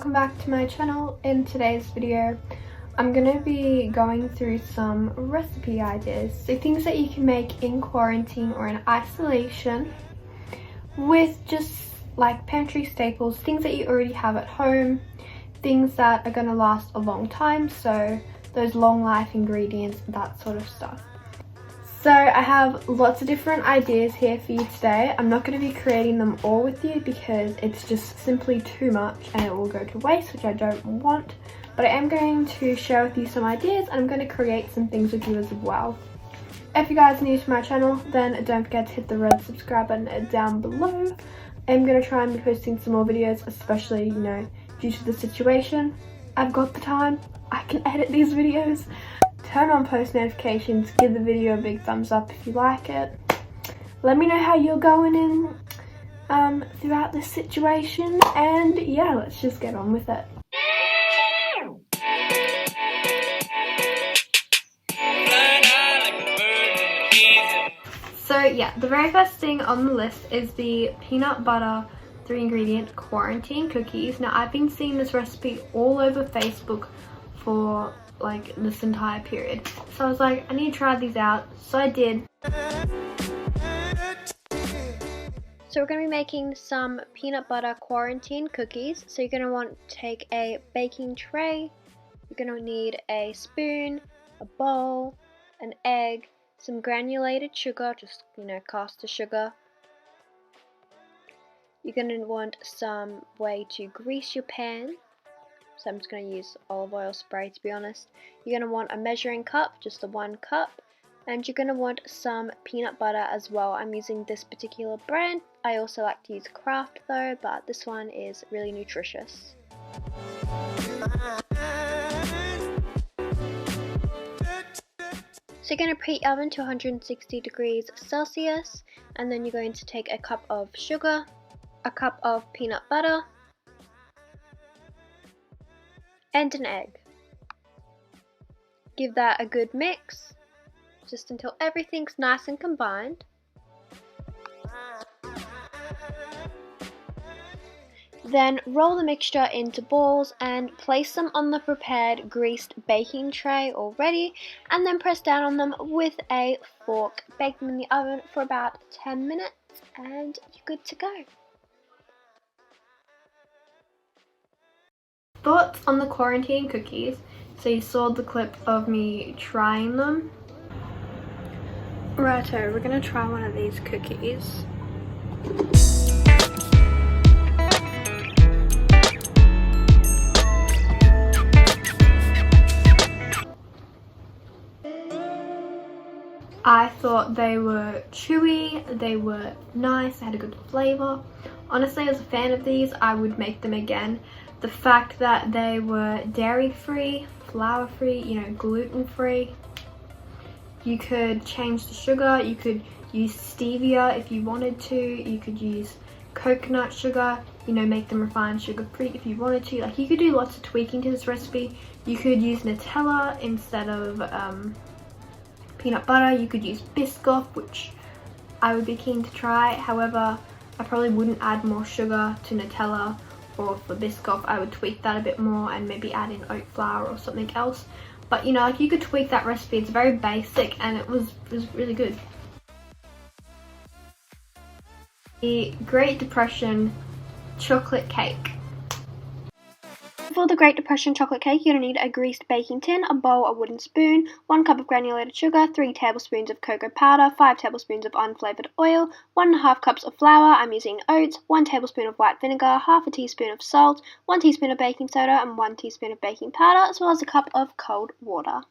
welcome back to my channel. In today's video I'm going to be going through some recipe ideas, so things that you can make in quarantine or in isolation with just like pantry staples, things that you already have at home, things that are going to last a long time, so those long life ingredients, that sort of stuff. So I have lots of different ideas here for you today. I'm not going to be creating them all with you because it's just simply too much and it will go to waste, which I don't want. But I am going to share with you some ideas and I'm going to create some things with you as well. If you guys are new to my channel, then don't forget to hit the red subscribe button down below. I'm going to try and be posting some more videos, especially, due to the situation. I've got the time, I can edit these videos. Turn on post notifications, give the video a big thumbs up if you like it. Let me know how you're going in throughout this situation, and yeah, let's just get on with it. So yeah, the very first thing on the list is the peanut butter 3-ingredient quarantine cookies. Now I've been seeing this recipe all over Facebook for like this entire period, so I was like, I need to try these out, so I did. So we're going to be making some peanut butter quarantine cookies. So you're going to want to take a baking tray, you're going to need a spoon, a bowl, an egg, some granulated sugar, just caster sugar. You're going to want some way to grease your pan. So I'm just going to use olive oil spray, to be honest. You're going to want a measuring cup, just the 1 cup. And you're going to want some peanut butter as well. I'm using this particular brand. I also like to use Kraft though, but this one is really nutritious. So you're going to preheat your oven to 160 degrees Celsius. And then you're going to take a cup of sugar, a cup of peanut butter, and an egg. Give that a good mix, just until everything's nice and combined. Then roll the mixture into balls and place them on the prepared greased baking tray already, and then press down on them with a fork. Bake them in the oven for about 10 minutes and you're good to go. Thoughts on the quarantine cookies. So you saw the clip of me trying them. Righto, we're gonna try one of these cookies. I thought they were chewy, they were nice, they had a good flavour. Honestly, as a fan of these, I would make them again. The fact that they were dairy-free, flour-free, gluten-free. You could change the sugar, you could use stevia if you wanted to, you could use coconut sugar, make them refined sugar-free if you wanted to. Like, you could do lots of tweaking to this recipe. You could use Nutella instead of peanut butter. You could use Biscoff, which I would be keen to try. However, I probably wouldn't add more sugar to Nutella, or for Biscoff I would tweak that a bit more and maybe add in oat flour or something else. But you could tweak that recipe. It's very basic and it was really good. The Great Depression chocolate cake. For the Great Depression chocolate cake, you're going to need a greased baking tin, a bowl, a wooden spoon, 1 cup of granulated sugar, 3 tablespoons of cocoa powder, 5 tablespoons of unflavoured oil, 1.5 cups of flour, I'm using oats, 1 tablespoon of white vinegar, half a teaspoon of salt, 1 teaspoon of baking soda and 1 teaspoon of baking powder, as well as a cup of cold water.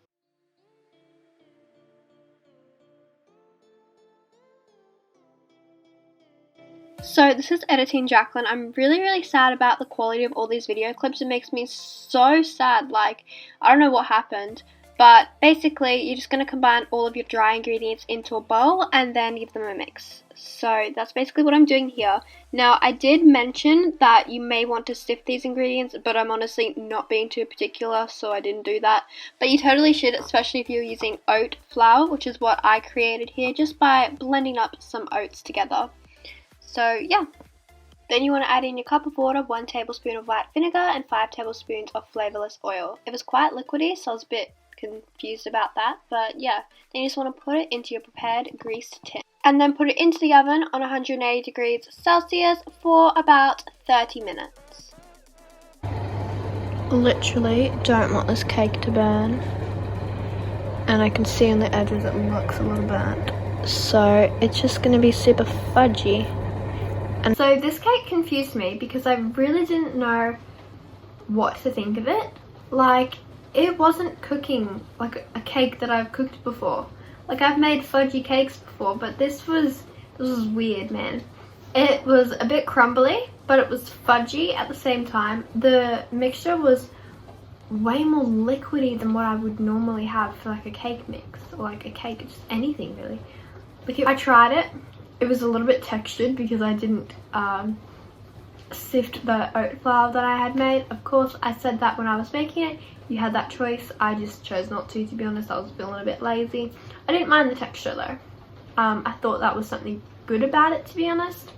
So this is editing Jaclyn. I'm really sad about the quality of all these video clips. It makes me so sad. Like, I don't know what happened. But basically, you're just going to combine all of your dry ingredients into a bowl and then give them a mix. So that's basically what I'm doing here. Now, I did mention that you may want to sift these ingredients, but I'm honestly not being too particular, so I didn't do that. But you totally should, especially if you're using oat flour, which is what I created here, just by blending up some oats together. So yeah, Then you want to add in your cup of water, 1 tablespoon of white vinegar, and 5 tablespoons of flavourless oil. It was quite liquidy, so I was a bit confused about that, but yeah. Then you just want to put it into your prepared greased tin. And then put it into the oven on 180 degrees Celsius for about 30 minutes. Literally don't want this cake to burn. And I can see on the edges it looks a little burnt. So it's just going to be super fudgy. And so this cake confused me because I really didn't know what to think of it. Like, it wasn't cooking like a cake that I've cooked before. Like, I've made fudgy cakes before, but this was weird, man. It was a bit crumbly, but it was fudgy at the same time. The mixture was way more liquidy than what I would normally have for like a cake mix, or like a cake, just anything really. Like, I tried it, it was a little bit textured because I didn't sift the oat flour that I had made. Of course, I said that when I was making it, you had that choice. I just chose not to be honest. I was feeling a bit lazy. I didn't mind the texture though. I thought that was something good about it, to be honest.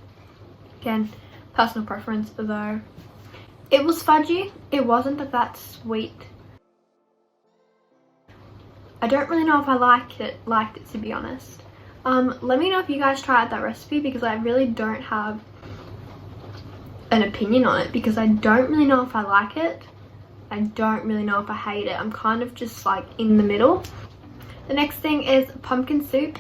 Again, personal preference though. It was fudgy. It wasn't that sweet. I don't really know if I liked it to be honest. Let me know if you guys tried that recipe, because I really don't have an opinion on it, because I don't really know if I like it. I don't really know if I hate it. I'm kind of just like in the middle. The next thing is pumpkin soup.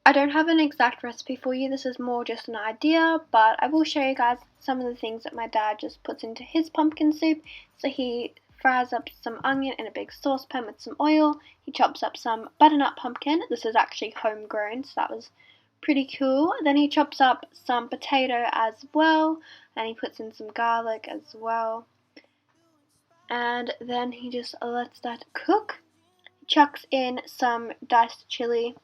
I don't have an exact recipe for you. This is more just an idea, but I will show you guys some of the things that my dad just puts into his pumpkin soup. So he fries up some onion in a big saucepan with some oil. He chops up some butternut pumpkin. This is actually homegrown, so that was pretty cool. Then he chops up some potato as well, and he puts in some garlic as well. And then he just lets that cook. He chucks in some diced chili.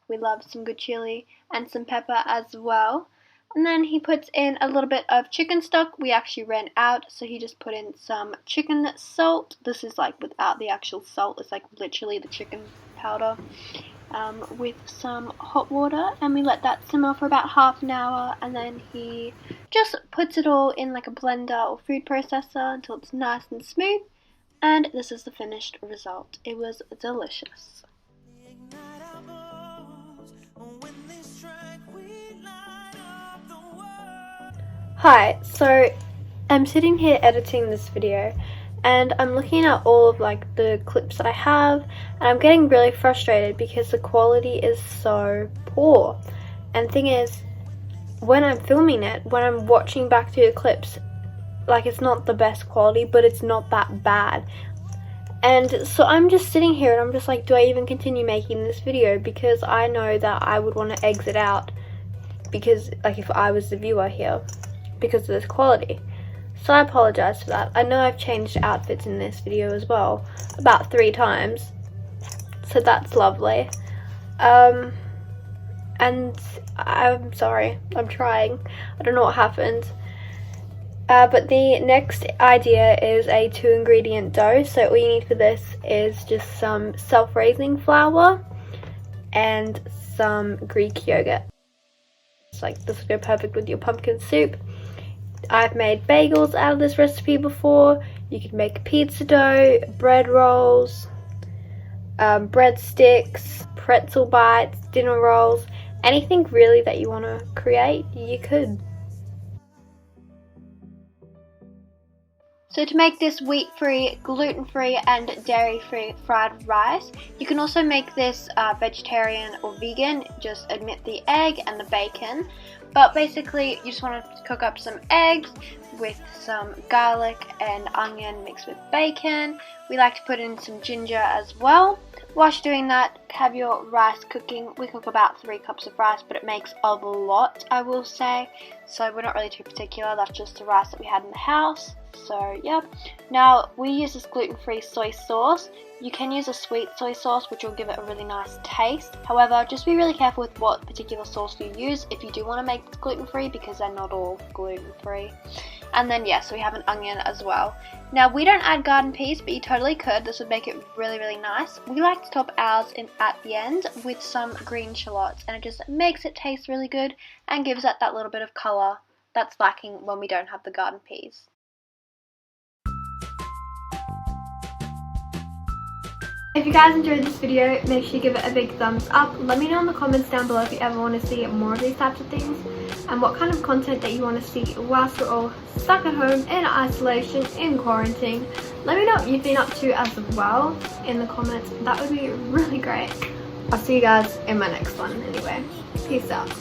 We love some good chili, and some pepper as well. And then he puts in a little bit of chicken stock. We actually ran out, so he just put in some chicken salt. This is like without the actual salt. It's like literally the chicken powder with some hot water. And we let that simmer for about half an hour. And then he just puts it all in like a blender or food processor until it's nice and smooth. And this is the finished result. It was delicious. Hi, so I'm sitting here editing this video and I'm looking at all of like the clips that I have, and I'm getting really frustrated because the quality is so poor. And thing is, when I'm filming it, when I'm watching back through the clips, like, it's not the best quality, but it's not that bad. And so I'm just sitting here and I'm just like, do I even continue making this video? Because I know that I would want to exit out, because like if I was the viewer here, because of this quality. So I apologise for that. I know I've changed outfits in this video as well about 3 times, so that's lovely. And I'm sorry, I'm trying. I don't know what happened. But the next idea is a 2-ingredient dough. So all you need for this is just some self-raising flour and some Greek yogurt. It's like, this will go perfect with your pumpkin soup. I've made bagels out of this recipe before. You could make pizza dough, bread rolls, breadsticks, pretzel bites, dinner rolls, anything really that you want to create, you could. So to make this wheat-free, gluten-free and dairy-free fried rice, you can also make this vegetarian or vegan, just omit the egg and the bacon. But basically, you just want to cook up some eggs with some garlic and onion mixed with bacon. We like to put in some ginger as well. Whilst doing that, have your rice cooking. We cook about 3 cups of rice, but it makes a lot, I will say. So we're not really too particular. That's just the rice that we had in the house. So yeah. Now we use this gluten-free soy sauce. You can use a sweet soy sauce, which will give it a really nice taste. However, just be really careful with what particular sauce you use if you do want to make it gluten-free, because they're not all gluten-free. And then yes, we have an onion as well. Now we don't add garden peas, but you totally could. This would make it really, really nice. We like to top ours at the end with some green shallots, and it just makes it taste really good and gives it that little bit of colour that's lacking when we don't have the garden peas. If you guys enjoyed this video, make sure you give it a big thumbs up. Let me know in the comments down below if you ever want to see more of these types of things and what kind of content that you want to see whilst we're all stuck at home in isolation, in quarantine. Let me know what you've been up to as well in the comments. That would be really great. I'll see you guys in my next one anyway. Peace out.